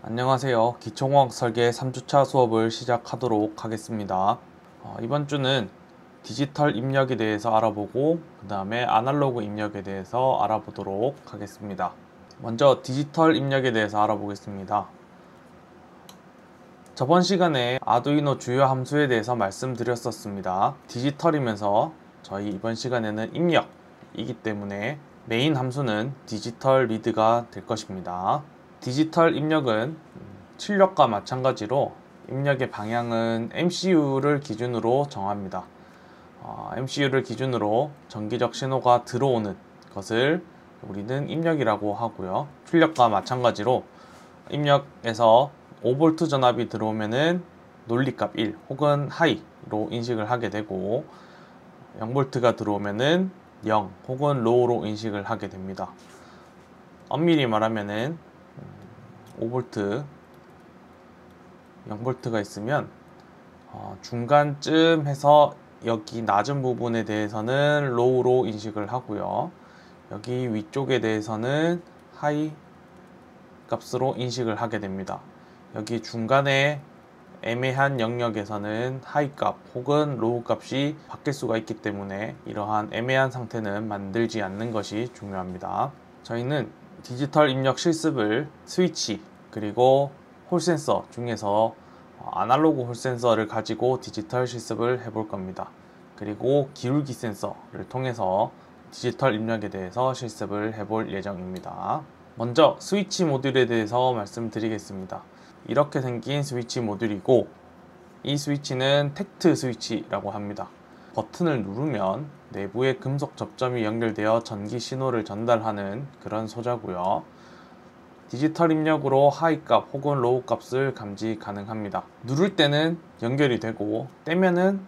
안녕하세요. 기초공학 설계 3주차 수업을 시작하도록 하겠습니다. 이번 주는 디지털 입력에 대해서 알아보고 그 다음에 아날로그 입력에 대해서 알아보도록 하겠습니다. 먼저 디지털 입력에 대해서 알아보겠습니다. 저번 시간에 아두이노 주요 함수에 대해서 말씀드렸었습니다. 디지털이면서 저희 이번 시간에는 입력이기 때문에 메인 함수는 디지털 리드가 될 것입니다. 디지털 입력은 출력과 마찬가지로 입력의 방향은 MCU를 기준으로 정합니다. MCU를 기준으로 전기적 신호가 들어오는 것을 우리는 입력이라고 하고요. 출력과 마찬가지로 입력에서 5V 전압이 들어오면은 논리값 1 혹은 하이로 인식을 하게 되고 0V가 들어오면은 0 혹은 로우로 인식을 하게 됩니다. 엄밀히 말하면은 5V 0V가 있으면 중간쯤 해서 여기 낮은 부분에 대해서는 로우로 인식을 하고요. 여기 위쪽에 대해서는 하이 값으로 인식을 하게 됩니다. 여기 중간에 애매한 영역에서는 하이 값 혹은 로우 값이 바뀔 수가 있기 때문에 이러한 애매한 상태는 만들지 않는 것이 중요합니다. 저희는 디지털 입력 실습을 스위치 그리고 홀센서 중에서 아날로그 홀센서를 가지고 디지털 실습을 해볼 겁니다. 그리고 기울기 센서를 통해서 디지털 입력에 대해서 실습을 해볼 예정입니다. 먼저 스위치 모듈에 대해서 말씀드리겠습니다. 이렇게 생긴 스위치 모듈이고 이 스위치는 택트 스위치라고 합니다. 버튼을 누르면 내부에 금속 접점이 연결되어 전기 신호를 전달하는 그런 소자고요. 디지털 입력으로 하이 값 혹은 로우 값을 감지 가능합니다. 누를 때는 연결이 되고 떼면은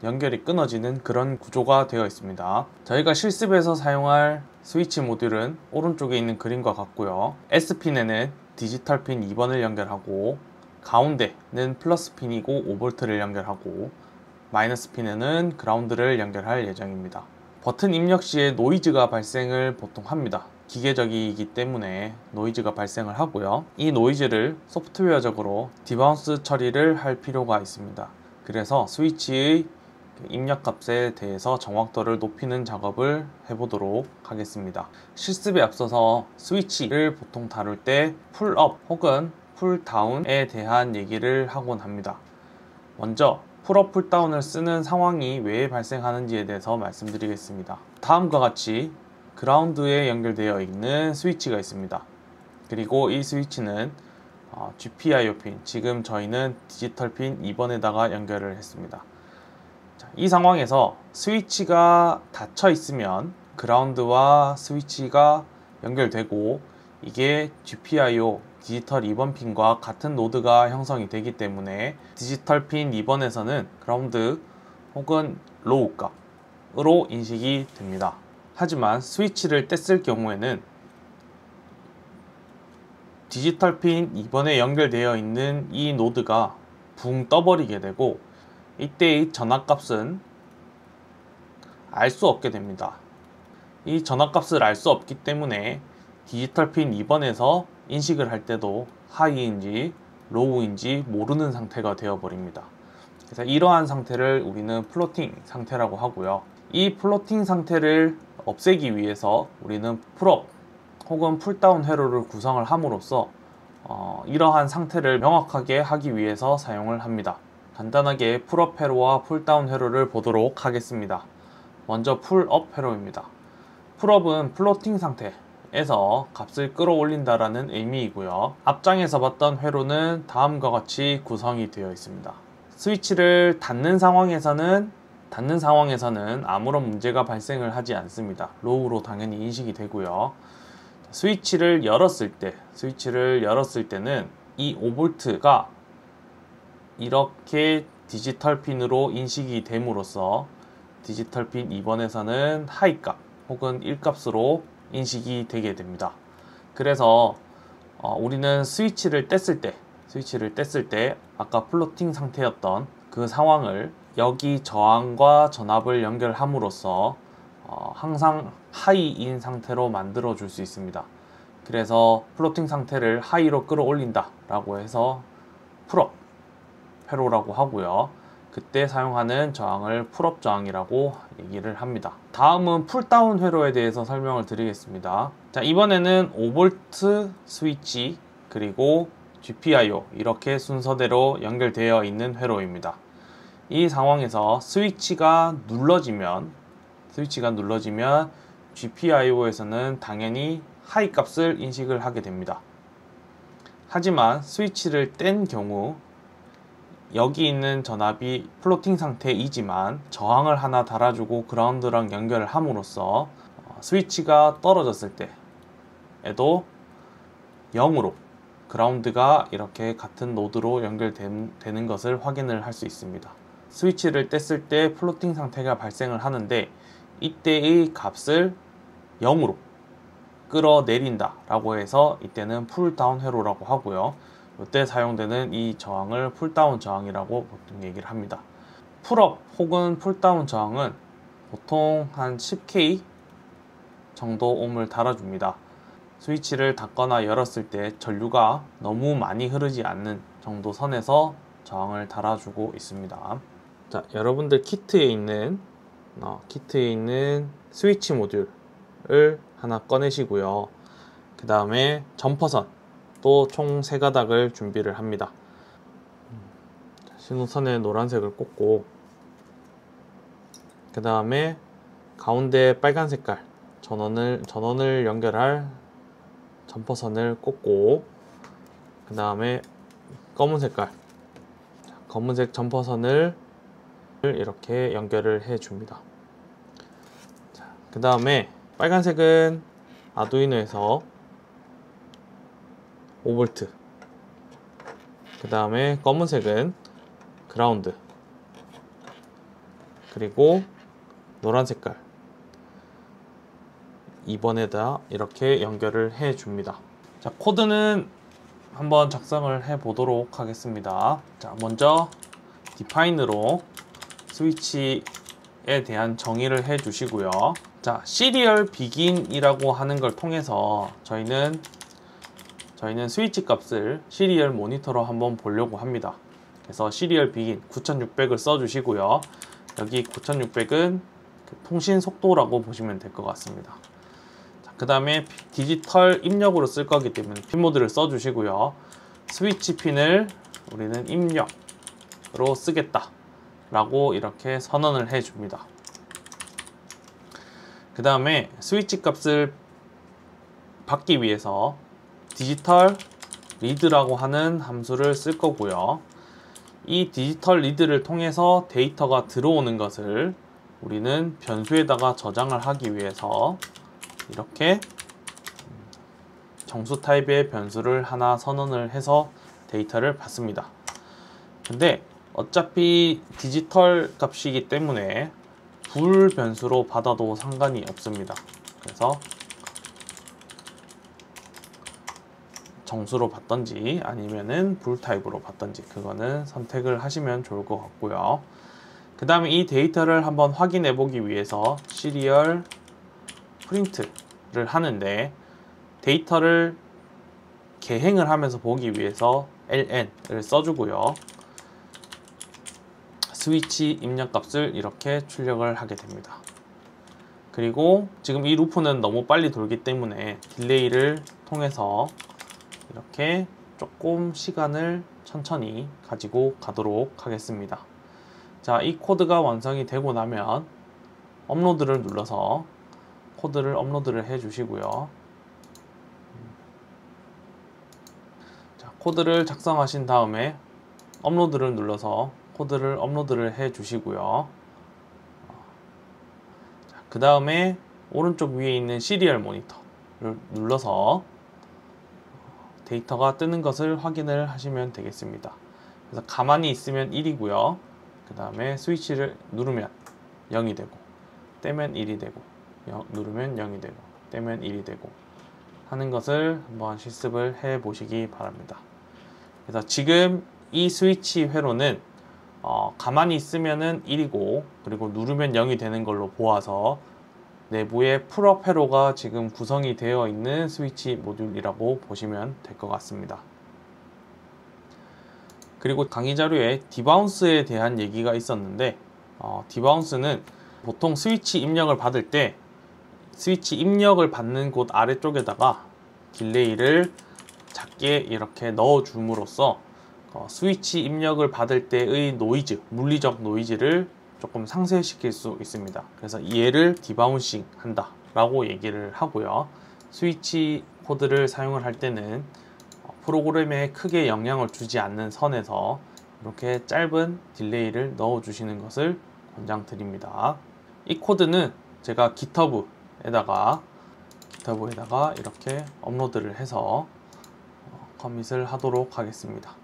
연결이 끊어지는 그런 구조가 되어 있습니다. 저희가 실습에서 사용할 스위치 모듈은 오른쪽에 있는 그림과 같고요. S핀에는 디지털 핀 2번을 연결하고 가운데는 플러스 핀이고 5V를 연결하고 마이너스 핀에는 그라운드를 연결할 예정입니다. 버튼 입력 시에 노이즈가 발생을 보통 합니다. 기계적이기 때문에 노이즈가 발생을 하고요. 이 노이즈를 소프트웨어적으로 디바운스 처리를 할 필요가 있습니다. 그래서 스위치의 입력 값에 대해서 정확도를 높이는 작업을 해보도록 하겠습니다. 실습에 앞서서 스위치를 보통 다룰 때 풀업 혹은 풀다운에 대한 얘기를 하곤 합니다. 먼저 풀업 풀다운을 쓰는 상황이 왜 발생하는지에 대해서 말씀드리겠습니다. 다음과 같이 그라운드에 연결되어 있는 스위치가 있습니다. 그리고 이 스위치는 GPIO 핀, 지금 저희는 디지털 핀 2번에다가 연결을 했습니다. 이 상황에서 스위치가 닫혀 있으면 그라운드와 스위치가 연결되고 이게 GPIO 디지털 2번 핀과 같은 노드가 형성이 되기 때문에 디지털 핀 2번에서는 그라운드 혹은 로우 값으로 인식이 됩니다. 하지만 스위치를 뗐을 경우에는 디지털 핀 2번에 연결되어 있는 이 노드가 붕 떠버리게 되고 이때의 전압값은 알 수 없게 됩니다. 이 전압값을 알 수 없기 때문에 디지털 핀 2번에서 인식을 할 때도 하이인지 로우인지 모르는 상태가 되어버립니다. 그래서 이러한 상태를 우리는 플로팅 상태라고 하고요. 이 플로팅 상태를 없애기 위해서 우리는 풀업 혹은 풀다운 회로를 구성을 함으로써 이러한 상태를 명확하게 하기 위해서 사용을 합니다. 간단하게 풀업 회로와 풀다운 회로를 보도록 하겠습니다. 먼저 풀업 회로입니다. 풀업은 플로팅 상태에서 값을 끌어올린다라는 의미이고요. 앞장에서 봤던 회로는 다음과 같이 구성이 되어 있습니다. 스위치를 닫는 상황에서는 아무런 문제가 발생을 하지 않습니다. 로우로 당연히 인식이 되고요. 스위치를 열었을 때는 이 5V가 이렇게 디지털 핀으로 인식이 됨으로써 디지털 핀 2번에서는 하이 값 혹은 1값으로 인식이 되게 됩니다. 그래서 우리는 스위치를 뗐을 때 아까 플로팅 상태였던 그 상황을 여기 저항과 전압을 연결함으로써 항상 하이인 상태로 만들어 줄 수 있습니다. 그래서 플로팅 상태를 하이로 끌어올린다 라고 해서 풀업 회로라고 하고요. 그때 사용하는 저항을 풀업 저항이라고 얘기를 합니다. 다음은 풀다운 회로에 대해서 설명을 드리겠습니다. 자, 이번에는 5V 스위치 그리고 GPIO 이렇게 순서대로 연결되어 있는 회로입니다. 이 상황에서 스위치가 눌러지면 GPIO에서는 당연히 하이 값을 인식을 하게 됩니다. 하지만 스위치를 뗀 경우 여기 있는 전압이 플로팅 상태이지만 저항을 하나 달아주고 그라운드랑 연결을 함으로써 스위치가 떨어졌을 때에도 0으로 그라운드가 이렇게 같은 노드로 연결되는 것을 확인을 할 수 있습니다. 스위치를 뗐을 때 플로팅 상태가 발생을 하는데 이때의 값을 0으로 끌어내린다 라고 해서 이때는 풀다운 회로라고 하고요. 이때 사용되는 이 저항을 풀다운 저항이라고 보통 얘기를 합니다. 풀업 혹은 풀다운 저항은 보통 한 10K 정도 ohm을 달아줍니다. 스위치를 닫거나 열었을 때 전류가 너무 많이 흐르지 않는 정도 선에서 저항을 달아주고 있습니다. 자, 여러분들 키트에 있는 스위치 모듈을 하나 꺼내시고요. 그 다음에 점퍼선 또 총 3가닥을 준비를 합니다. 신호선에 노란색을 꽂고 그 다음에 가운데 빨간 색깔 전원을 연결할 점퍼선을 꽂고 그 다음에 검은색 점퍼선을 이렇게 연결을 해 줍니다. 그 다음에 빨간색은 아두이노에서 5V, 그 다음에 검은색은 그라운드, 그리고 노란 색깔 2번에다 이렇게 연결을 해 줍니다. 자, 코드는 한번 작성을 해 보도록 하겠습니다. 자, 먼저 디파인으로 스위치에 대한 정의를 해 주시고요. 자, 시리얼 비긴이라고 하는 걸 통해서 저희는 스위치 값을 시리얼 모니터로 한번 보려고 합니다. 그래서 시리얼 비긴 9600을 써 주시고요. 여기 9600은 통신 속도라고 보시면 될 것 같습니다. 그 다음에 디지털 입력으로 쓸 거기 때문에 핀 모드를 써 주시고요. 스위치 핀을 우리는 입력으로 쓰겠다 라고 이렇게 선언을 해 줍니다. 그 다음에 스위치 값을 받기 위해서 디지털 리드라고 하는 함수를 쓸 거고요. 이 디지털 리드를 통해서 데이터가 들어오는 것을 우리는 변수에다가 저장을 하기 위해서 이렇게 정수 타입의 변수를 하나 선언을 해서 데이터를 받습니다. 근데 어차피 디지털 값이기 때문에 불 변수로 받아도 상관이 없습니다. 그래서 정수로 받던지 아니면은 불 타입으로 받던지 그거는 선택을 하시면 좋을 것 같고요. 그 다음에 이 데이터를 한번 확인해 보기 위해서 시리얼 프린트를 하는데 데이터를 개행을 하면서 보기 위해서 ln을 써주고요. 스위치 입력값을 이렇게 출력을 하게 됩니다. 그리고 지금 이 루프는 너무 빨리 돌기 때문에 딜레이를 통해서 이렇게 조금 시간을 천천히 가지고 가도록 하겠습니다. 자, 이 코드가 완성이 되고 나면 업로드를 눌러서 코드를 업로드를 해 주시고요. 자, 코드를 작성하신 다음에 업로드를 눌러서 코드를 업로드를 해 주시고요. 그 다음에 오른쪽 위에 있는 시리얼 모니터를 눌러서 데이터가 뜨는 것을 확인을 하시면 되겠습니다. 그래서 가만히 있으면 1이고요. 그 다음에 스위치를 누르면 0이 되고 떼면 1이 되고 누르면 0이 되고 떼면 1이 되고 하는 것을 한번 실습을 해 보시기 바랍니다. 그래서 지금 이 스위치 회로는 가만히 있으면은 1이고 그리고 누르면 0이 되는 걸로 보아서 내부에 프로페러가 지금 구성이 되어 있는 스위치 모듈이라고 보시면 될 것 같습니다. 그리고 강의 자료에 디바운스에 대한 얘기가 있었는데 디바운스는 보통 스위치 입력을 받을 때 스위치 입력을 받는 곳 아래쪽에다가 딜레이를 작게 이렇게 넣어 줌으로써 스위치 입력을 받을 때의 노이즈, 물리적 노이즈를 조금 상쇄시킬 수 있습니다. 그래서 얘를 디바운싱 한다 라고 얘기를 하고요. 스위치 코드를 사용을 할 때는 프로그램에 크게 영향을 주지 않는 선에서 이렇게 짧은 딜레이를 넣어 주시는 것을 권장드립니다. 이 코드는 제가 GitHub에다가 이렇게 업로드를 해서 커밋을 하도록 하겠습니다.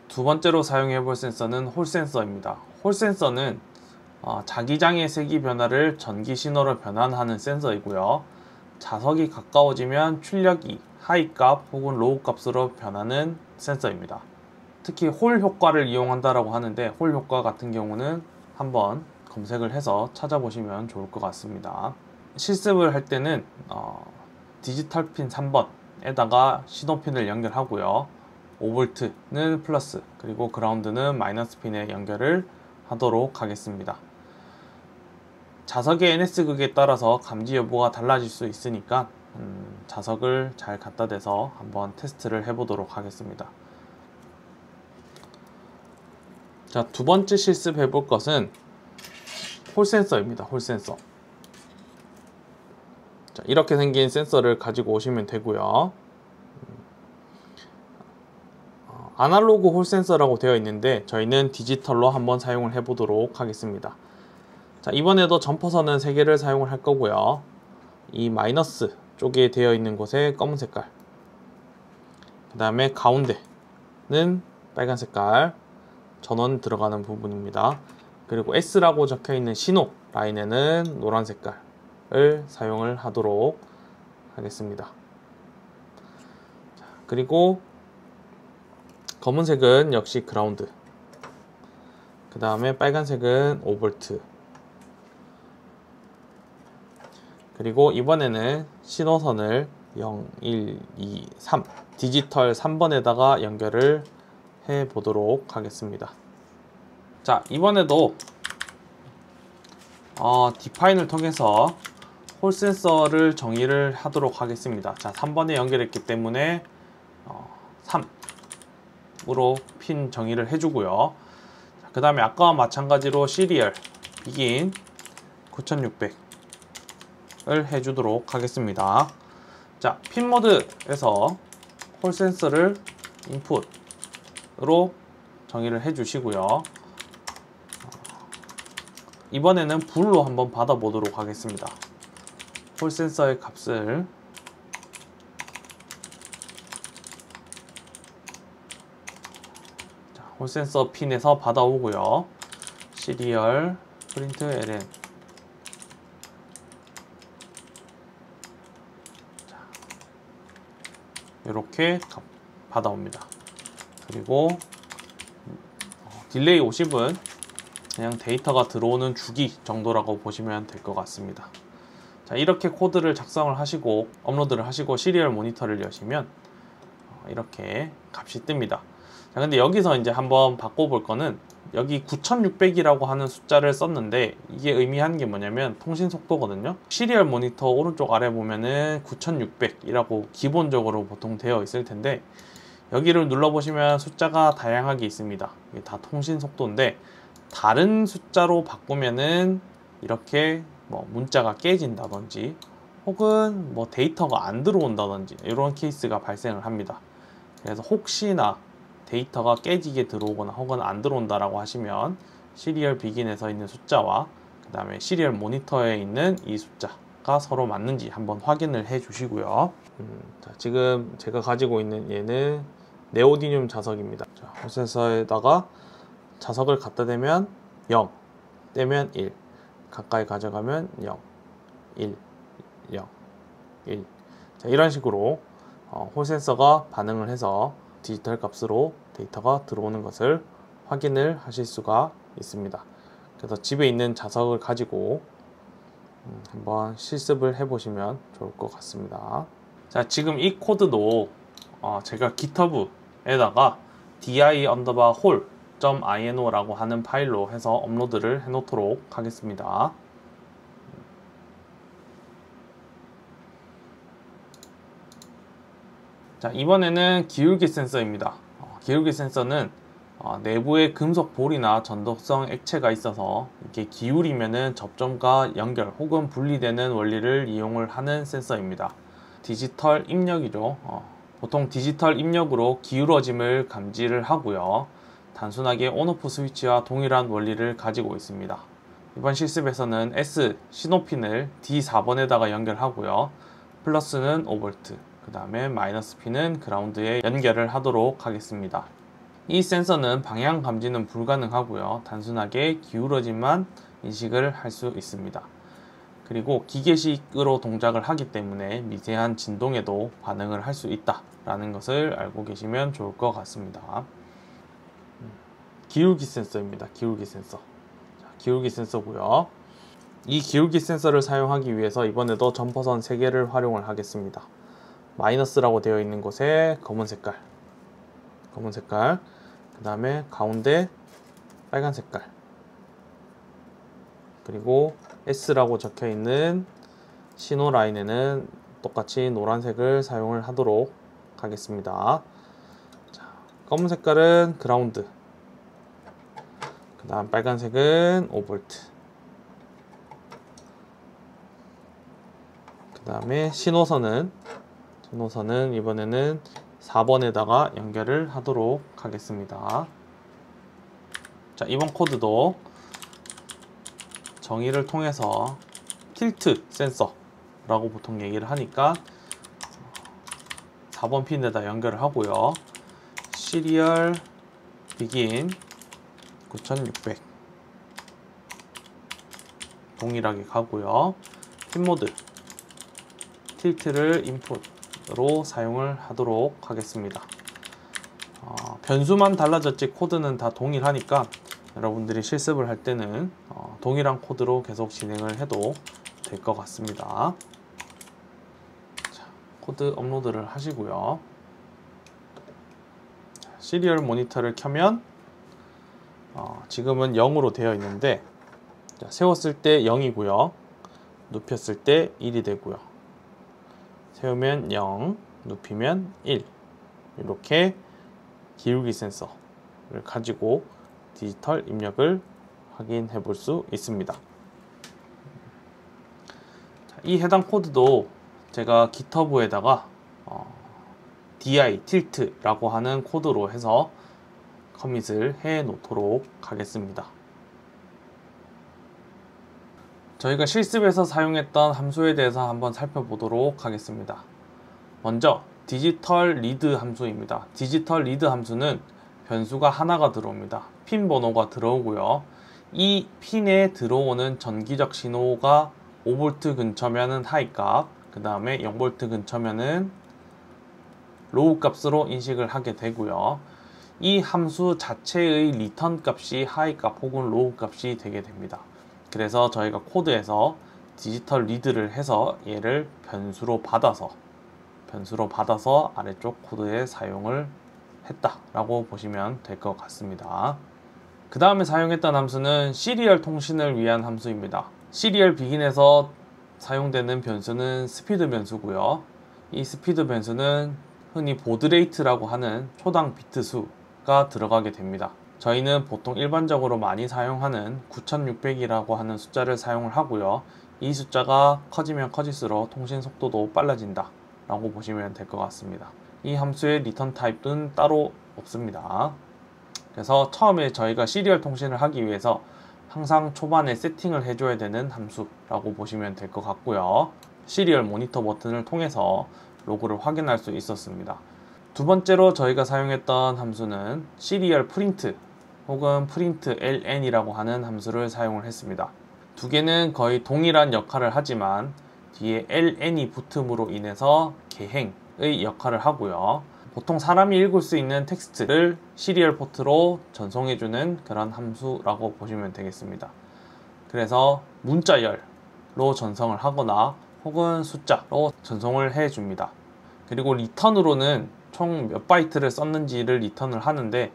두 번째로 사용해 볼 센서는 홀 센서입니다. 홀 센서는 자기장의 세기 변화를 전기 신호로 변환하는 센서이고요. 자석이 가까워지면 출력이 하이 값 혹은 로우 값으로 변하는 센서입니다. 특히 홀 효과를 이용한다라고 하는데 홀 효과 같은 경우는 한번 검색을 해서 찾아보시면 좋을 것 같습니다. 실습을 할 때는 디지털 핀 3번에다가 신호핀을 연결하고요. 5V는 플러스 그리고 그라운드는 마이너스 핀에 연결을 하도록 하겠습니다. 자석의 NS극에 따라서 감지 여부가 달라질 수 있으니까 자석을 잘 갖다 대서 한번 테스트를 해보도록 하겠습니다. 자, 두 번째 실습해 볼 것은 홀 센서입니다. 홀 센서. 자, 이렇게 생긴 센서를 가지고 오시면 되고요. 아날로그 홀 센서라고 되어 있는데 저희는 디지털로 한번 사용을 해 보도록 하겠습니다. 자, 이번에도 점퍼선은 3개를 사용을 할 거고요. 이 마이너스 쪽에 되어 있는 곳에 검은 색깔, 그 다음에 가운데는 빨간 색깔 전원 들어가는 부분입니다. 그리고 S라고 적혀 있는 신호 라인에는 노란 색깔을 사용을 하도록 하겠습니다. 자, 그리고 검은색은 역시 그라운드, 그 다음에 빨간색은 5V, 그리고 이번에는 신호선을 0, 1, 2, 3 디지털 3번에다가 연결을 해 보도록 하겠습니다. 자, 이번에도 디파인을 통해서 홀 센서를 정의를 하도록 하겠습니다. 자, 3번에 연결했기 때문에 3으로 핀 정의를 해주고요. 그 다음에 아까와 마찬가지로 시리얼 begin 9600을 해주도록 하겠습니다. 자, 핀 모드에서 홀 센서를 인풋으로 정의를 해주시고요. 이번에는 불로 한번 받아보도록 하겠습니다. 홀 센서의 값을 홀 센서 핀에서 받아오고요. 시리얼 프린트 ln 이렇게 받아옵니다. 그리고 딜레이 50은 그냥 데이터가 들어오는 주기 정도라고 보시면 될 것 같습니다. 자, 이렇게 코드를 작성을 하시고 업로드를 하시고 시리얼 모니터를 여시면 이렇게 값이 뜹니다. 자, 근데 여기서 이제 한번 바꿔볼 거는 여기 9600이라고 하는 숫자를 썼는데 이게 의미하는 게 뭐냐면 통신 속도거든요. 시리얼 모니터 오른쪽 아래 보면은 9600이라고 기본적으로 보통 되어 있을 텐데 여기를 눌러보시면 숫자가 다양하게 있습니다. 이게 다 통신 속도인데 다른 숫자로 바꾸면은 이렇게 뭐 문자가 깨진다든지 혹은 뭐 데이터가 안 들어온다든지 이런 케이스가 발생을 합니다. 그래서 혹시나 데이터가 깨지게 들어오거나 혹은 안 들어온다라고 하시면 시리얼 비긴에서 있는 숫자와 그 다음에 시리얼 모니터에 있는 이 숫자가 서로 맞는지 한번 확인을 해 주시고요. 자, 지금 제가 가지고 있는 얘는 네오디듐 자석입니다. 자, 홀센서에다가 자석을 갖다 대면 0, 떼면 1, 가까이 가져가면 0, 1, 0, 1. 자, 이런 식으로 홀센서가 반응을 해서 디지털 값으로 데이터가 들어오는 것을 확인을 하실 수가 있습니다. 그래서 집에 있는 자석을 가지고 한번 실습을 해보시면 좋을 것 같습니다. 자, 지금 이 코드도 제가 GitHub에다가 di_hole.ino라고 하는 파일로 해서 업로드를 해 놓도록 하겠습니다. 자, 이번에는 기울기 센서입니다. 기울기 센서는 내부에 금속 볼이나 전도성 액체가 있어서 이렇게 기울이면은 접점과 연결 혹은 분리되는 원리를 이용을 하는 센서입니다. 디지털 입력이죠. 보통 디지털 입력으로 기울어짐을 감지를 하고요. 단순하게 온오프 스위치와 동일한 원리를 가지고 있습니다. 이번 실습에서는 S 신호핀을 D4번에다가 연결하고요. 플러스는 5V, 그 다음에 마이너스 P는 그라운드에 연결을 하도록 하겠습니다. 이 센서는 방향 감지는 불가능하고요. 단순하게 기울어짐만 인식을 할 수 있습니다. 그리고 기계식으로 동작을 하기 때문에 미세한 진동에도 반응을 할 수 있다라는 것을 알고 계시면 좋을 것 같습니다. 기울기 센서입니다. 기울기 센서. 자, 기울기 센서고요. 이 기울기 센서를 사용하기 위해서 이번에도 점퍼선 3개를 활용을 하겠습니다. 마이너스라고 되어 있는 곳에 검은 색깔, 그 다음에 가운데 빨간 색깔, 그리고 S라고 적혀 있는 신호 라인에는 똑같이 노란색을 사용을 하도록 하겠습니다. 자, 검은 색깔은 그라운드, 그 다음 빨간색은 5V, 그 다음에 신호선은 이번에는 4번에다가 연결을 하도록 하겠습니다. 자, 이번 코드도 정의를 통해서 틸트 센서라고 보통 얘기를 하니까 4번 핀에다 연결을 하고요. 시리얼 비긴 9600 동일하게 가고요. 핀 모드 틸트를 인풋으로 사용을 하도록 하겠습니다. 변수만 달라졌지 코드는 다 동일하니까 여러분들이 실습을 할 때는 동일한 코드로 계속 진행을 해도 될 것 같습니다. 자, 코드 업로드를 하시고요. 시리얼 모니터를 켜면 지금은 0으로 되어 있는데, 자, 세웠을 때 0이고요. 눕혔을 때 1이 되고요. 세우면 0, 눕히면 1. 이렇게 기울기 센서를 가지고 디지털 입력을 확인해 볼 수 있습니다. 자, 이 해당 코드도 제가 GitHub에다가 di tilt라고 하는 코드로 해서 커밋을 해 놓도록 하겠습니다. 저희가 실습에서 사용했던 함수에 대해서 한번 살펴보도록 하겠습니다. 먼저 디지털 리드 함수입니다. 디지털 리드 함수는 변수가 하나가 들어옵니다. 핀 번호가 들어오고요. 이 핀에 들어오는 전기적 신호가 5V 근처면은 하이 값, 그 다음에 0V 근처면은 로우 값으로 인식을 하게 되고요. 이 함수 자체의 리턴 값이 하이 값 혹은 로우 값이 되게 됩니다. 그래서 저희가 코드에서 디지털 리드를 해서 얘를 변수로 받아서 아래쪽 코드에 사용을 했다라고 보시면 될 것 같습니다. 그 다음에 사용했던 함수는 시리얼 통신을 위한 함수입니다. 시리얼 비긴에서 사용되는 변수는 스피드 변수고요. 이 스피드 변수는 흔히 보드레이트라고 하는 초당 비트 수가 들어가게 됩니다. 저희는 보통 일반적으로 많이 사용하는 9600이라고 하는 숫자를 사용을 하고요. 이 숫자가 커지면 커질수록 통신 속도도 빨라진다 라고 보시면 될 것 같습니다. 이 함수의 리턴 타입은 따로 없습니다. 그래서 처음에 저희가 시리얼 통신을 하기 위해서 항상 초반에 세팅을 해줘야 되는 함수라고 보시면 될 것 같고요. 시리얼 모니터 버튼을 통해서 로그를 확인할 수 있었습니다. 두 번째로 저희가 사용했던 함수는 시리얼 프린트 혹은 프린트 ln이라고 하는 함수를 사용을 했습니다. 두 개는 거의 동일한 역할을 하지만 뒤에 ln이 붙음으로 인해서 개행의 역할을 하고요. 보통 사람이 읽을 수 있는 텍스트를 시리얼 포트로 전송해주는 그런 함수라고 보시면 되겠습니다. 그래서 문자열 전송을 하거나 혹은 숫자로 전송을 해줍니다. 그리고 리턴으로는 총 몇 바이트를 썼는지를 리턴을 하는데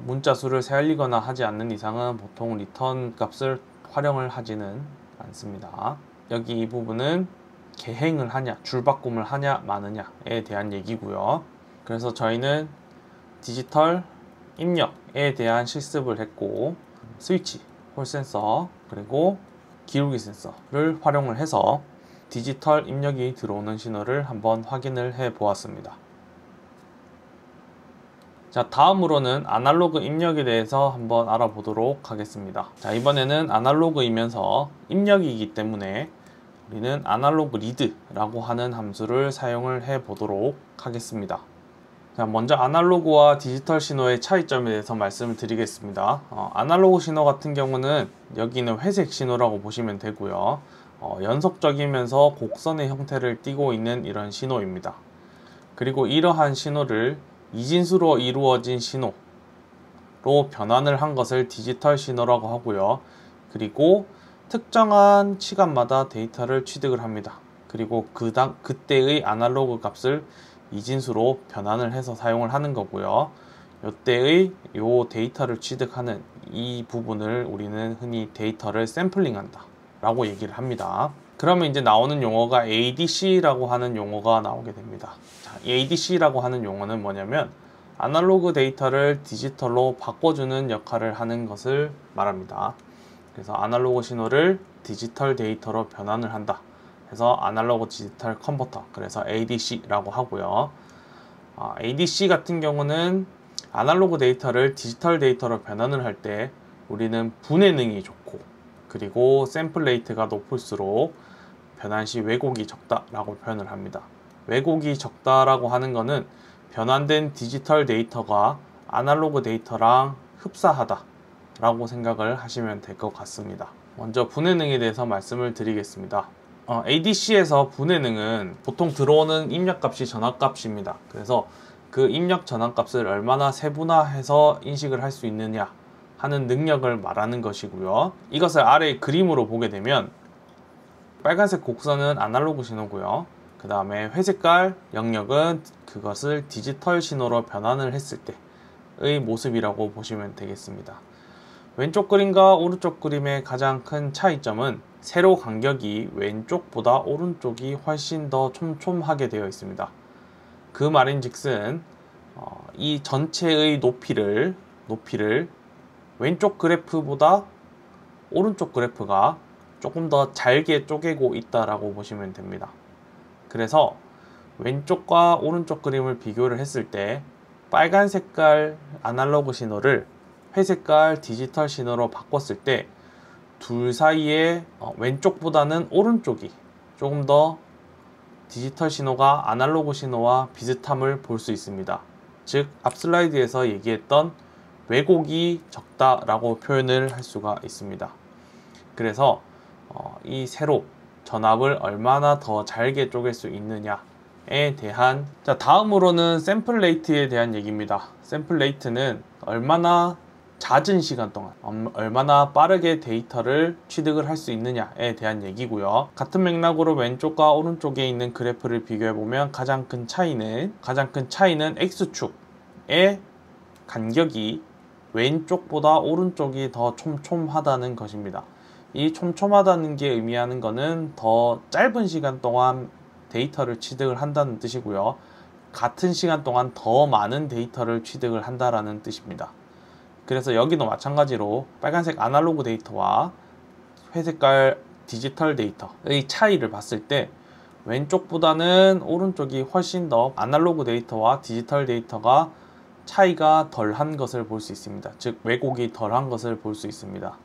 문자 수를 세알리거나 하지 않는 이상은 보통 리턴 값을 활용을 하지는 않습니다. 여기 이 부분은 개행을 하냐, 줄바꿈을 하냐 마느냐에 대한 얘기고요. 그래서 저희는 디지털 입력에 대한 실습을 했고, 스위치, 홀 센서, 그리고 기울기 센서를 활용을 해서 디지털 입력이 들어오는 신호를 한번 확인을 해 보았습니다. 자, 다음으로는 아날로그 입력에 대해서 한번 알아보도록 하겠습니다. 자, 이번에는 아날로그이면서 입력이기 때문에 우리는 아날로그 리드라고 하는 함수를 사용을 해 보도록 하겠습니다. 자, 먼저 아날로그와 디지털 신호의 차이점에 대해서 말씀을 드리겠습니다. 아날로그 신호 같은 경우는 여기는 회색 신호라고 보시면 되고요. 연속적이면서 곡선의 형태를 띠고 있는 이런 신호입니다. 그리고 이러한 신호를 이진수로 이루어진 신호로 변환을 한 것을 디지털 신호라고 하고요. 그리고 특정한 시간마다 데이터를 취득을 합니다. 그리고 그때의 아날로그 값을 이진수로 변환을 해서 사용을 하는 거고요. 이때의 요 데이터를 취득하는 이 부분을 우리는 흔히 데이터를 샘플링 한다 라고 얘기를 합니다. 그러면 이제 나오는 용어가 ADC라고 하는 용어가 나오게 됩니다. 자, ADC라고 하는 용어는 뭐냐면 아날로그 데이터를 디지털로 바꿔주는 역할을 하는 것을 말합니다. 그래서 아날로그 신호를 디지털 데이터로 변환을 한다. 그래서 아날로그 디지털 컨버터, 그래서 ADC라고 하고요. ADC 같은 경우는 아날로그 데이터를 디지털 데이터로 변환을 할 때 우리는 분해능이 좋고, 그리고 샘플 레이트가 높을수록 변환 시 왜곡이 적다라고 표현을 합니다. 왜곡이 적다라고 하는 것은 변환된 디지털 데이터가 아날로그 데이터랑 흡사하다 라고 생각을 하시면 될 것 같습니다. 먼저 분해능에 대해서 말씀을 드리겠습니다. ADC에서 분해능은 보통 들어오는 입력값이 전압값입니다. 그래서 그 입력 전압값을 얼마나 세분화해서 인식을 할 수 있느냐 하는 능력을 말하는 것이고요. 이것을 아래 그림으로 보게 되면 빨간색 곡선은 아날로그 신호고요. 그 다음에 회색깔 영역은 그것을 디지털 신호로 변환을 했을 때의 모습이라고 보시면 되겠습니다. 왼쪽 그림과 오른쪽 그림의 가장 큰 차이점은 세로 간격이 왼쪽보다 오른쪽이 훨씬 더 촘촘하게 되어 있습니다. 그 말인즉슨 이 전체의 높이를 왼쪽 그래프보다 오른쪽 그래프가 조금 더 잘게 쪼개고 있다라고 보시면 됩니다. 그래서 왼쪽과 오른쪽 그림을 비교를 했을 때 빨간 색깔 아날로그 신호를 회색깔 디지털 신호로 바꿨을 때 둘 사이에 왼쪽보다는 오른쪽이 조금 더 디지털 신호가 아날로그 신호와 비슷함을 볼 수 있습니다. 즉, 앞 슬라이드에서 얘기했던 왜곡이 적다라고 표현을 할 수가 있습니다. 그래서 이 세로 전압을 얼마나 더 잘게 쪼갤 수 있느냐에 대한, 자, 다음으로는 샘플 레이트에 대한 얘기입니다. 샘플 레이트는 얼마나 잦은 시간 동안 얼마나 빠르게 데이터를 취득을 할 수 있느냐에 대한 얘기고요. 같은 맥락으로 왼쪽과 오른쪽에 있는 그래프를 비교해보면 가장 큰 차이는 X축의 간격이 왼쪽보다 오른쪽이 더 촘촘하다는 것입니다. 이 촘촘하다는 게 의미하는 것은 더 짧은 시간 동안 데이터를 취득을 한다는 뜻이고요. 같은 시간 동안 더 많은 데이터를 취득을 한다는 뜻입니다. 그래서 여기도 마찬가지로 빨간색 아날로그 데이터와 회색깔 디지털 데이터의 차이를 봤을 때 왼쪽보다는 오른쪽이 훨씬 더 아날로그 데이터와 디지털 데이터가 차이가 덜한 것을 볼 수 있습니다. 즉, 왜곡이 덜한 것을 볼 수 있습니다.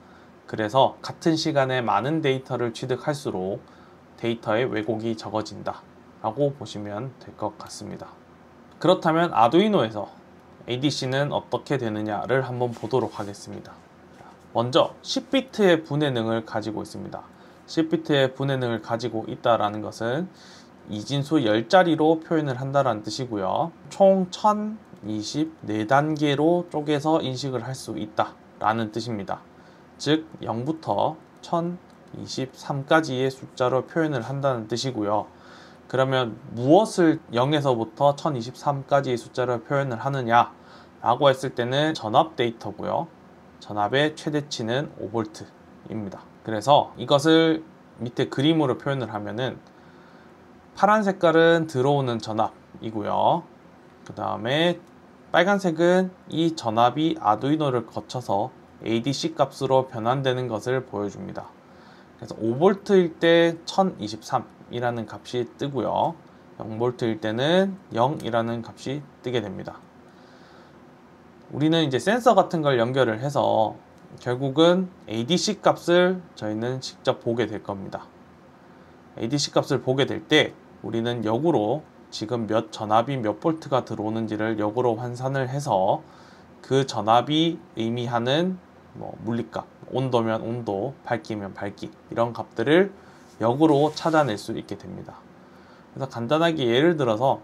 그래서 같은 시간에 많은 데이터를 취득할수록 데이터의 왜곡이 적어진다 라고 보시면 될 것 같습니다. 그렇다면 아두이노에서 ADC는 어떻게 되느냐를 한번 보도록 하겠습니다. 먼저 10비트의 분해능을 가지고 있습니다. 10비트의 분해능을 가지고 있다는 것은 이진수 10자리로 표현을 한다는 뜻이고요. 총 1024단계로 쪼개서 인식을 할 수 있다라는 뜻입니다. 즉 0부터 1023까지의 숫자로 표현을 한다는 뜻이고요. 그러면 무엇을 0에서부터 1023까지의 숫자로 표현을 하느냐 라고 했을 때는 전압 데이터고요. 전압의 최대치는 5V입니다. 그래서 이것을 밑에 그림으로 표현을 하면은 파란 색깔은 들어오는 전압이고요. 그 다음에 빨간색은 이 전압이 아두이노를 거쳐서 ADC 값으로 변환되는 것을 보여줍니다. 그래서 5V일 때 1023이라는 값이 뜨고요. 0V일 때는 0이라는 값이 뜨게 됩니다. 우리는 이제 센서 같은 걸 연결을 해서 결국은 ADC 값을 저희는 직접 보게 될 겁니다. ADC 값을 보게 될 때 우리는 역으로 지금 몇 전압이 몇 볼트가 들어오는지를 역으로 환산을 해서 그 전압이 의미하는 물리값, 온도면 온도, 밝기면 밝기 이런 값들을 역으로 찾아낼 수 있게 됩니다. 그래서 간단하게 예를 들어서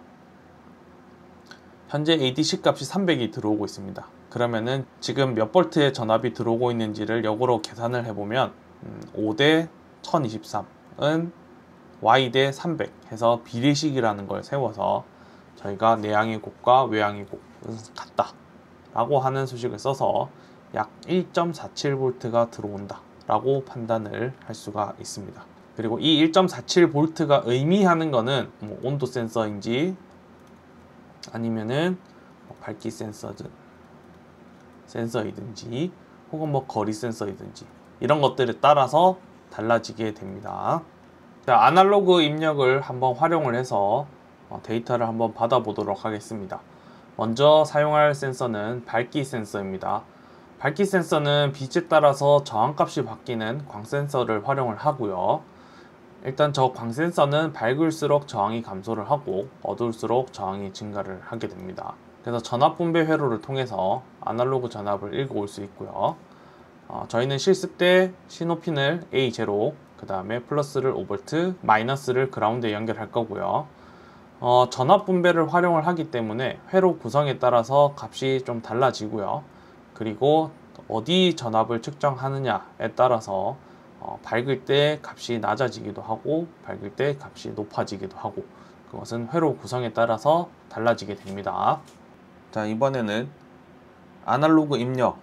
현재 ADC 값이 300이 들어오고 있습니다. 그러면은 지금 몇 볼트의 전압이 들어오고 있는지를 역으로 계산을 해보면 5대 1023은 Y 대 300 해서 비례식이라는 걸 세워서 저희가 내향의 곡과 외향의 곡은 같다 라고 하는 수식을 써서 약 1.47V가 들어온다 라고 판단을 할 수가 있습니다. 그리고 이 1.47V가 의미하는 거는 온도 센서인지 아니면은 밝기 센서이든지 혹은 거리 센서이든지 이런 것들에 따라서 달라지게 됩니다. 자, 아날로그 입력을 한번 활용을 해서 데이터를 한번 받아보도록 하겠습니다. 먼저 사용할 센서는 밝기 센서입니다. 밝기 센서는 빛에 따라서 저항값이 바뀌는 광센서를 활용을 하고요. 일단 저 광센서는 밝을수록 저항이 감소를 하고 어두울수록 저항이 증가를 하게 됩니다. 그래서 전압 분배 회로를 통해서 아날로그 전압을 읽어올 수 있고요. 저희는 실습 때 신호핀을 A0, 그 다음에 플러스를 5V, 마이너스를 그라운드에 연결할 거고요. 전압 분배를 활용을 하기 때문에 회로 구성에 따라서 값이 좀 달라지고요. 그리고 어디 전압을 측정하느냐에 따라서 밝을 때 값이 낮아지기도 하고 밝을 때 값이 높아지기도 하고 그것은 회로 구성에 따라서 달라지게 됩니다. 자, 이번에는 아날로그 입력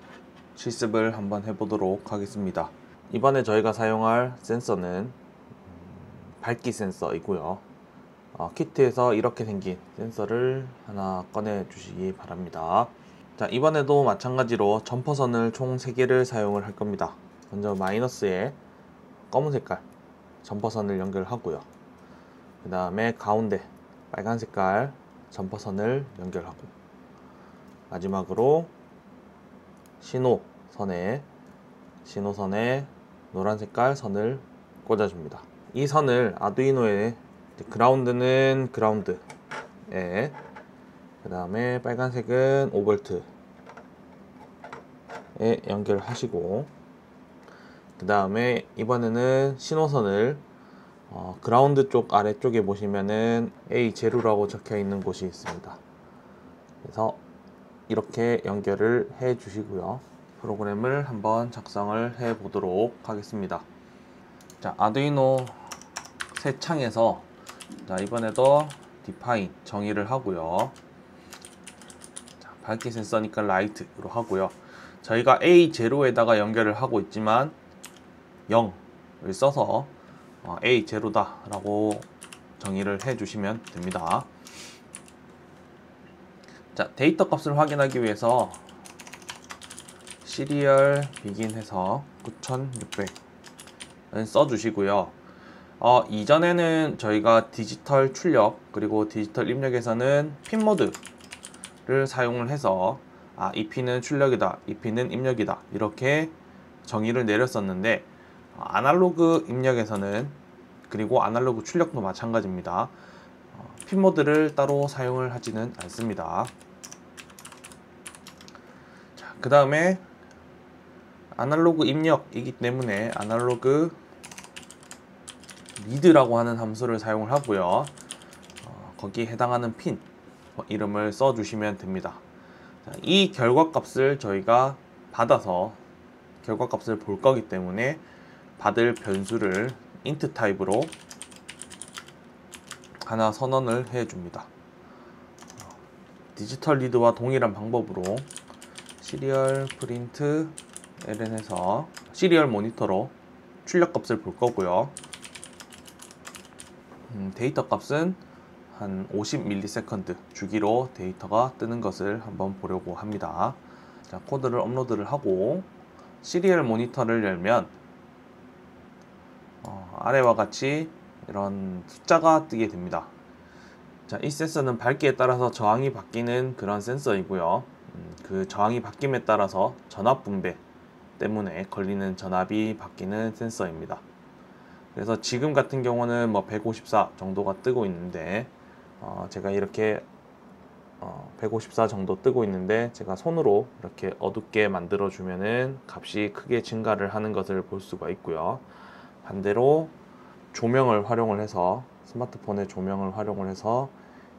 실습을 한번 해보도록 하겠습니다. 이번에 저희가 사용할 센서는 밝기 센서이고요. 키트에서 이렇게 생긴 센서를 하나 꺼내 주시기 바랍니다. 자, 이번에도 마찬가지로 점퍼선을 총 3개를 사용을 할 겁니다. 먼저 마이너스에 검은 색깔 점퍼선을 연결하고요. 그 다음에 가운데 빨간 색깔 점퍼선을 연결하고 마지막으로 신호선에 노란 색깔 선을 꽂아줍니다. 이 선을 아두이노에 그라운드는 그라운드에 그 다음에 빨간색은 5V에 연결하시고 그 다음에 이번에는 신호선을 그라운드 쪽 아래쪽에 보시면은 A0라고 적혀 있는 곳이 있습니다. 그래서 이렇게 연결을 해 주시고요. 프로그램을 한번 작성을 해 보도록 하겠습니다. 자, 아두이노 새 창에서 자, 이번에도 define 정의를 하고요. 자, 밝기 센서니까 light로 하고요. 저희가 A0에다가 연결을 하고 있지만 0을 써서 A0다 라고 정의를 해 주시면 됩니다. 자, 데이터 값을 확인하기 위해서 시리얼 begin 해서 9600은 써주시고요. 이전에는 저희가 디지털 출력 그리고 디지털 입력에서는 핀 모드를 사용을 해서 이 핀은 출력이다, 이 핀은 입력이다 이렇게 정의를 내렸었는데 아날로그 입력에서는 그리고 아날로그 출력도 마찬가지입니다. 핀 모드를 따로 사용을 하지는 않습니다. 그 다음에 아날로그 입력이기 때문에 아날로그 리드라고 하는 함수를 사용을 하고요. 거기에 해당하는 핀 이름을 써 주시면 됩니다. 이 결과값을 저희가 받아서 결과값을 볼 거기 때문에 받을 변수를 int 타입으로 하나 선언을 해줍니다. 디지털 리드와 동일한 방법으로 시리얼 프린트 ln에서 시리얼 모니터로 출력 값을 볼 거고요. 데이터 값은 한 50ms 주기로 데이터가 뜨는 것을 한번 보려고 합니다. 자, 코드를 업로드를 하고 시리얼 모니터를 열면 아래와 같이 이런 숫자가 뜨게 됩니다. 자, 이 센서는 밝기에 따라서 저항이 바뀌는 그런 센서이고요. 그 저항이 바뀜에 따라서 전압 분배 때문에 걸리는 전압이 바뀌는 센서입니다. 그래서 지금 같은 경우는 뭐 154 정도가 뜨고 있는데 제가 이렇게 154 정도 뜨고 있는데 제가 손으로 이렇게 어둡게 만들어 주면은 값이 크게 증가를 하는 것을 볼 수가 있고요. 반대로 조명을 활용을 해서 스마트폰의 조명을 활용을 해서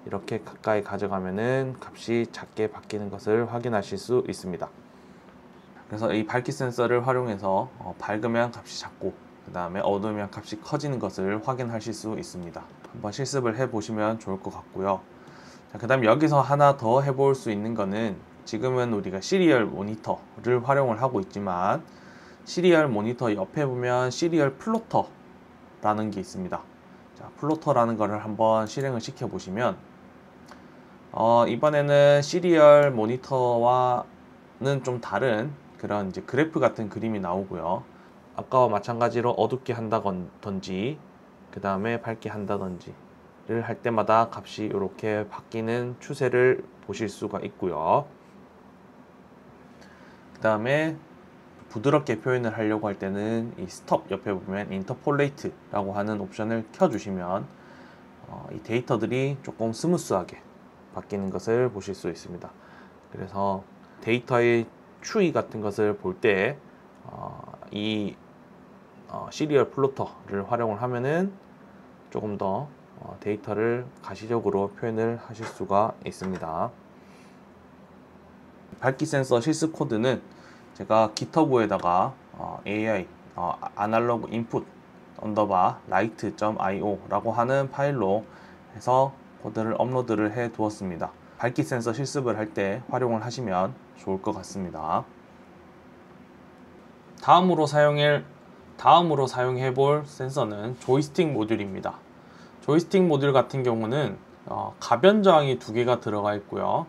이렇게 가까이 가져가면은 값이 작게 바뀌는 것을 확인하실 수 있습니다. 그래서 이 밝기 센서를 활용해서 밝으면 값이 작고 그 다음에 어두우면 값이 커지는 것을 확인하실 수 있습니다. 한번 실습을 해 보시면 좋을 것 같고요. 그 다음 여기서 하나 더 해볼 수 있는 거는 지금은 우리가 시리얼 모니터를 활용을 하고 있지만 시리얼 모니터 옆에 보면 시리얼 플로터라는 게 있습니다. 자, 플로터라는 거를 한번 실행을 시켜 보시면 이번에는 시리얼 모니터와는 좀 다른 그런 이제 그래프 같은 그림이 나오고요. 아까와 마찬가지로 어둡게 한다든지 그 다음에 밝게 한다든지 를 할 때마다 값이 이렇게 바뀌는 추세를 보실 수가 있고요. 그 다음에 부드럽게 표현을 하려고 할 때는 이 스톱 옆에 보면 인터폴레이트 라고 하는 옵션을 켜주시면 이 데이터들이 조금 스무스하게 바뀌는 것을 보실 수 있습니다. 그래서 데이터의 추이 같은 것을 볼 때 이 시리얼 플로터를 활용을 하면은 조금 더 데이터를 가시적으로 표현을 하실 수가 있습니다. 밝기 센서 실습 코드는 제가 GitHub에다가 AI 아날로그 인풋 언더바 라이트.io 라고 하는 파일로 해서 코드를 업로드를 해 두었습니다. 밝기 센서 실습을 할 때 활용을 하시면 좋을 것 같습니다. 다음으로 사용해 볼 센서는 조이스틱 모듈입니다. 조이스틱 모듈 같은 경우는 가변 저항이 두 개가 들어가 있고요.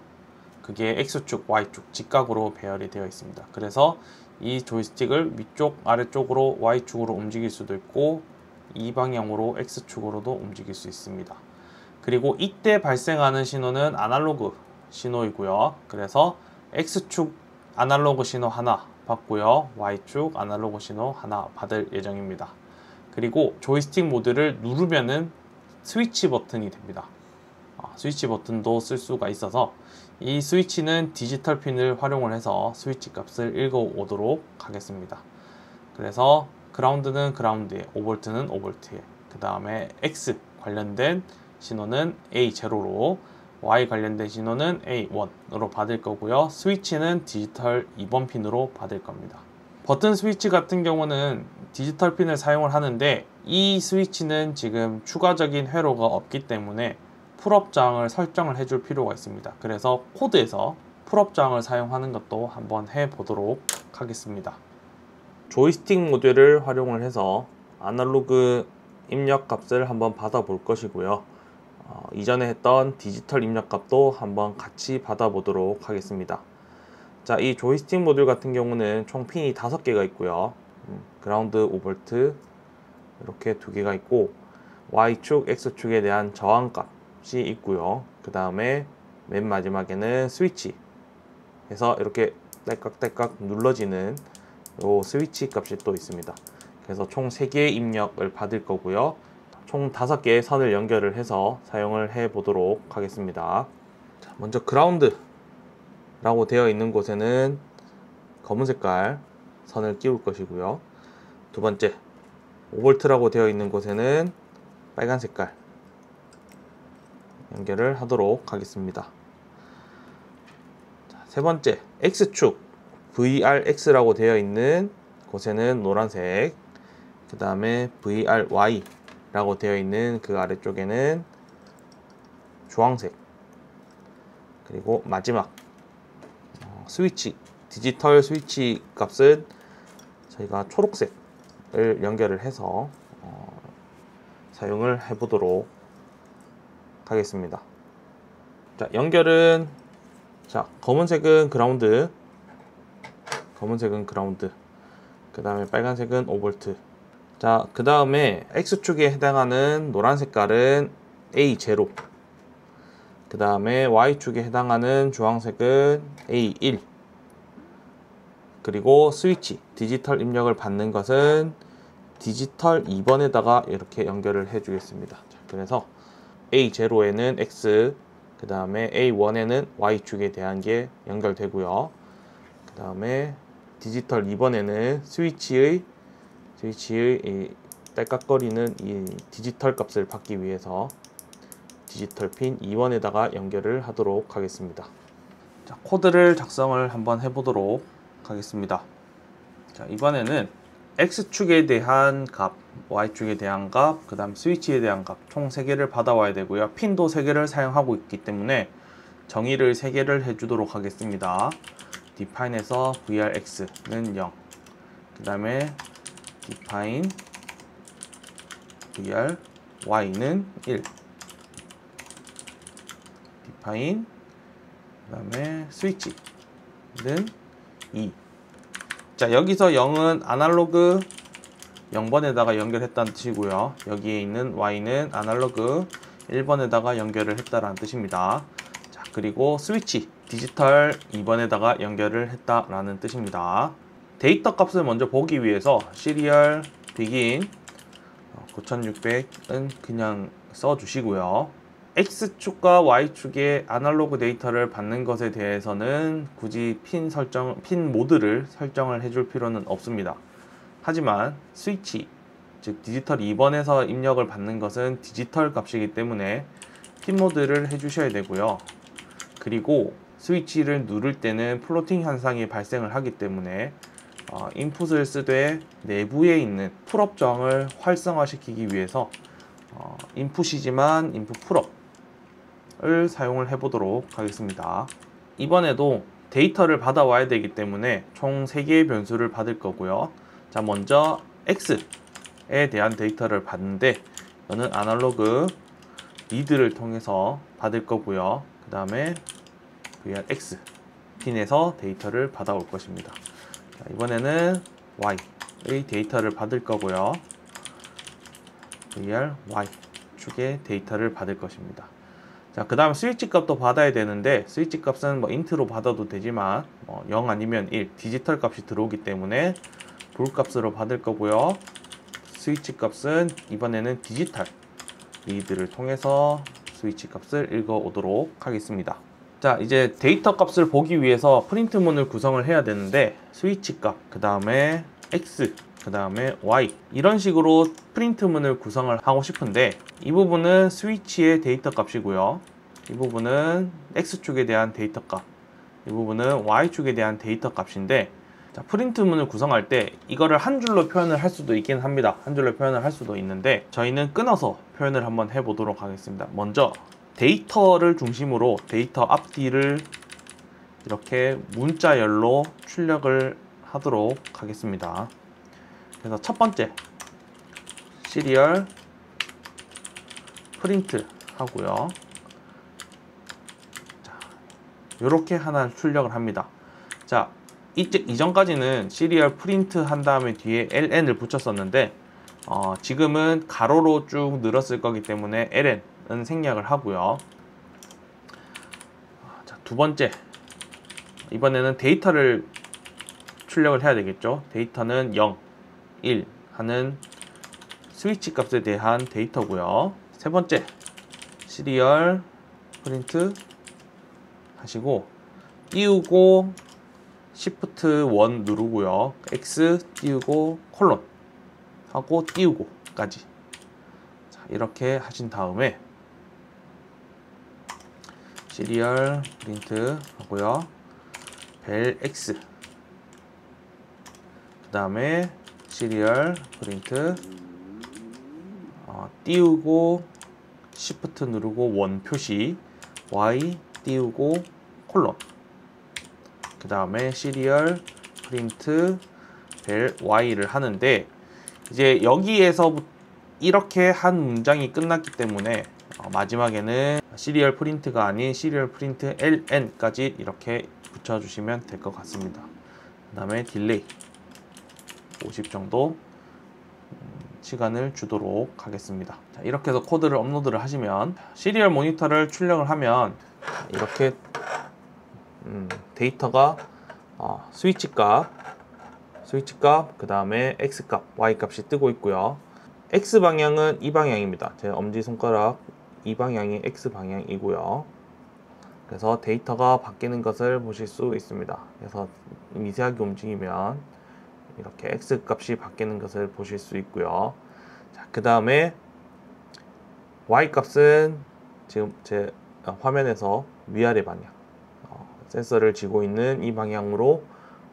그게 X축, Y축 직각으로 배열이 되어 있습니다. 그래서 이 조이스틱을 위쪽, 아래쪽으로 Y축으로 움직일 수도 있고 이 방향으로 X축으로도 움직일 수 있습니다. 그리고 이때 발생하는 신호는 아날로그 신호이고요. 그래서 X축 아날로그 신호 하나 받고요. Y축 아날로그 신호 하나 받을 예정입니다. 그리고 조이스틱 모드를 누르면은 스위치 버튼이 됩니다. 스위치 버튼도 쓸 수가 있어서 이 스위치는 디지털 핀을 활용을 해서 스위치 값을 읽어오도록 하겠습니다. 그래서 그라운드는 그라운드에, 5V는 5V에, 그 다음에 X 관련된 신호는 A0로, Y 관련된 신호는 A1으로 받을 거고요. 스위치는 디지털 2번 핀으로 받을 겁니다. 버튼 스위치 같은 경우는 디지털 핀을 사용을 하는데 이 스위치는 지금 추가적인 회로가 없기 때문에 풀업 저항을 설정을 해줄 필요가 있습니다. 그래서 코드에서 풀업 저항을 사용하는 것도 한번 해보도록 하겠습니다. 조이스틱 모듈을 활용을 해서 아날로그 입력 값을 한번 받아볼 것이고요. 이전에 했던 디지털 입력 값도 한번 같이 받아보도록 하겠습니다. 자, 이 조이스틱 모듈 같은 경우는 총 핀이 5개가 있고요. 그라운드 5V 이렇게 2개가 있고 Y축, X축에 대한 저항 값이 있고요. 그 다음에 맨 마지막에는 스위치 해서 이렇게 딸깍딸깍 눌러지는 요 스위치 값이 또 있습니다. 그래서 총 3개의 입력을 받을 거고요. 총 5개의 선을 연결을 해서 사용을 해 보도록 하겠습니다. 자, 먼저 그라운드 라고 되어 있는 곳에는 검은 색깔 선을 끼울 것이고요. 두 번째 5V라고 되어 있는 곳에는 빨간 색깔 연결을 하도록 하겠습니다. 자, 세 번째 X축 VRX라고 되어 있는 곳에는 노란색, 그 그 다음에 VRY라고 되어 있는 그 아래쪽에는 주황색, 그리고 마지막 스위치, 디지털 스위치 값은 저희가 초록색을 연결을 해서 사용을 해 보도록 하겠습니다. 자, 연결은, 자, 검은색은 그라운드, 그 다음에 빨간색은 5V. 자, 그 다음에 X축에 해당하는 노란 색깔은 A0, 그 다음에 Y축에 해당하는 주황색은 A1, 그리고 스위치, 디지털 입력을 받는 것은 디지털 2번에다가 이렇게 연결을 해 주겠습니다. 자, 그래서 A0에는 X, 그 다음에 A1에는 Y축에 대한 게 연결되고요. 그 다음에 디지털 2번에는 스위치의 이 딸깍거리는 이 디지털 값을 받기 위해서 디지털 핀 2번에다가 연결을 하도록 하겠습니다. 자, 코드를 작성을 한번 해보도록 하겠습니다. 자, 이번에는 X축에 대한 값, Y축에 대한 값, 그 다음 스위치에 대한 값 총 3개를 받아와야 되고요. 핀도 3개를 사용하고 있기 때문에 정의를 3개를 해주도록 하겠습니다. define에서 vrx는 0, 그 다음에 define vry는 1, define 그 다음에 스위치는 2. 자, 여기서 0은 아날로그 0번에다가 연결했다는 뜻이고요. 여기에 있는 Y는 아날로그 1번에다가 연결을 했다라는 뜻입니다. 자, 그리고 스위치 디지털 2번에다가 연결을 했다라는 뜻입니다. 데이터 값을 먼저 보기 위해서 시리얼 begin 9600은 그냥 써주시고요. X축과 Y축의 아날로그 데이터를 받는 것에 대해서는 굳이 핀 모드를 설정을 해줄 필요는 없습니다. 하지만 스위치, 즉 디지털 2번에서 입력을 받는 것은 디지털 값이기 때문에 핀 모드를 해주셔야 되고요. 그리고 스위치를 누를 때는 플로팅 현상이 발생을 하기 때문에 인풋을 쓰되 내부에 있는 풀업 저항을 활성화시키기 위해서 인풋이지만 인풋 풀업을 사용을 해 보도록 하겠습니다. 이번에도 데이터를 받아와야 되기 때문에 총 3개의 변수를 받을 거고요. 자, 먼저 X에 대한 데이터를 받는데 이거는 아날로그 리드를 통해서 받을 거고요. 그 다음에 VRX 핀에서 데이터를 받아올 것입니다. 자, 이번에는 Y의 데이터를 받을 거고요. VRY 축의 데이터를 받을 것입니다. 자, 그 다음 스위치 값도 받아야 되는데 스위치 값은 뭐 인트로 받아도 되지만 0 아니면 1 디지털 값이 들어오기 때문에 볼 값으로 받을 거고요. 스위치 값은 이번에는 디지털 리드를 통해서 스위치 값을 읽어 오도록 하겠습니다. 자, 이제 데이터 값을 보기 위해서 프린트문을 구성을 해야 되는데 스위치 값, 그 다음에 X, 그 다음에 Y 이런 식으로 프린트문을 구성을 하고 싶은데 이 부분은 스위치의 데이터 값이고요. 이 부분은 X축에 대한 데이터 값, 이 부분은 Y축에 대한 데이터 값인데, 자, 프린트문을 구성할 때 이거를 한 줄로 표현을 할 수도 있긴 합니다. 한 줄로 표현을 할 수도 있는데 저희는 끊어서 표현을 한번 해보도록 하겠습니다. 먼저 데이터를 중심으로 데이터 앞뒤를 이렇게 문자열로 출력을 하도록 하겠습니다. 그래서 첫 번째 시리얼 프린트 하고요. 자, 이렇게 하나 출력을 합니다. 자, 이전까지는 시리얼 프린트 한 다음에 뒤에 ln을 붙였었는데 지금은 가로로 쭉 늘었을 거기 때문에 ln은 생략을 하고요. 자, 두 번째, 이번에는 데이터를 출력을 해야 되겠죠. 데이터는 0, 1 하는 스위치 값에 대한 데이터고요. 세 번째, 시리얼 프린트 하시고 띄우고 Shift 1 누르고요. X 띄우고 콜론 하고 띄우고까지. 자, 이렇게 하신 다음에 시리얼 프린트 하고요. 벨 X 그 다음에 시리얼 프린트 띄우고 Shift 누르고 원 표시 Y 띄우고 콜론 그 다음에 시리얼 프린트 벨 Y를 하는데 이제 여기에서 이렇게 한 문장이 끝났기 때문에 마지막에는 시리얼 프린트가 아닌 시리얼 프린트 LN까지 이렇게 붙여주시면 될 것 같습니다. 그 다음에 딜레이 50 정도 시간을 주도록 하겠습니다. 자, 이렇게 해서 코드를 업로드를 하시면 시리얼 모니터를 출력을 하면 이렇게 데이터가 스위치 값, 그 다음에 X 값, Y 값이 뜨고 있고요. X 방향은 이 방향입니다. 제 엄지손가락 이 방향이 X 방향이고요. 그래서 데이터가 바뀌는 것을 보실 수 있습니다. 그래서 미세하게 움직이면 이렇게 X 값이 바뀌는 것을 보실 수 있고요. 자, 그 다음에 Y 값은 지금 제 화면에서 위아래 방향 센서를 쥐고 있는 이 방향으로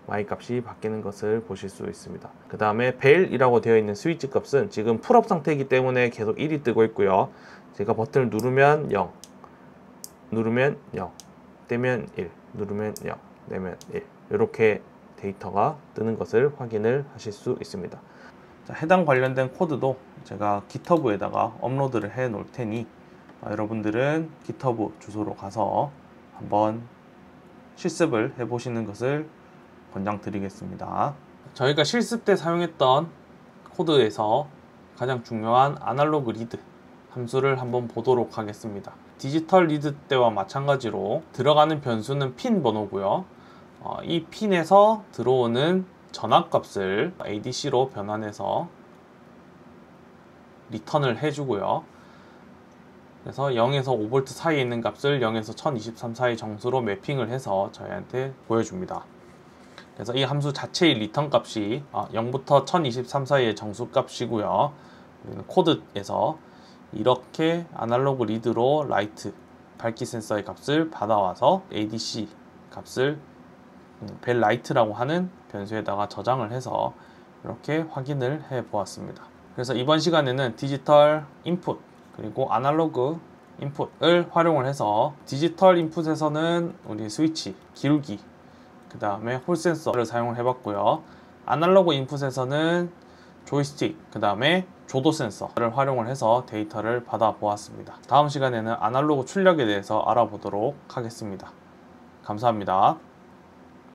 Y 값이 바뀌는 것을 보실 수 있습니다. 그 다음에 벨이라고 되어 있는 스위치 값은 지금 풀업 상태이기 때문에 계속 1이 뜨고 있고요. 제가 버튼을 누르면 0, 누르면 0, 떼면 1, 누르면 0, 떼면 1 이렇게 데이터가 뜨는 것을 확인을 하실 수 있습니다. 자, 해당 관련된 코드도 제가 GitHub에다가 업로드를 해 놓을 테니 여러분들은 GitHub 주소로 가서 한번 실습을 해 보시는 것을 권장드리겠습니다. 저희가 실습 때 사용했던 코드에서 가장 중요한 아날로그 리드 함수를 한번 보도록 하겠습니다. 디지털 리드 때와 마찬가지로 들어가는 변수는 핀 번호고요. 이 핀에서 들어오는 전압값을 ADC로 변환해서 리턴을 해주고요. 그래서 0에서 5V 사이에 있는 값을 0에서 1023 사이 정수로 매핑을 해서 저희한테 보여줍니다. 그래서 이 함수 자체의 리턴 값이 0부터 1023 사이의 정수 값이고요. 우리는 코드에서 이렇게 아날로그 리드로 라이트 밝기 센서의 값을 받아와서 ADC 값을 벨 라이트라고 하는 변수에다가 저장을 해서 이렇게 확인을 해 보았습니다. 그래서 이번 시간에는 디지털 인풋 그리고 아날로그 인풋을 활용을 해서 디지털 인풋에서는 우리 스위치, 기울기, 그 다음에 홀 센서를 사용을 해봤고요. 아날로그 인풋에서는 조이스틱, 그 다음에 조도 센서를 활용을 해서 데이터를 받아 보았습니다. 다음 시간에는 아날로그 출력에 대해서 알아보도록 하겠습니다. 감사합니다.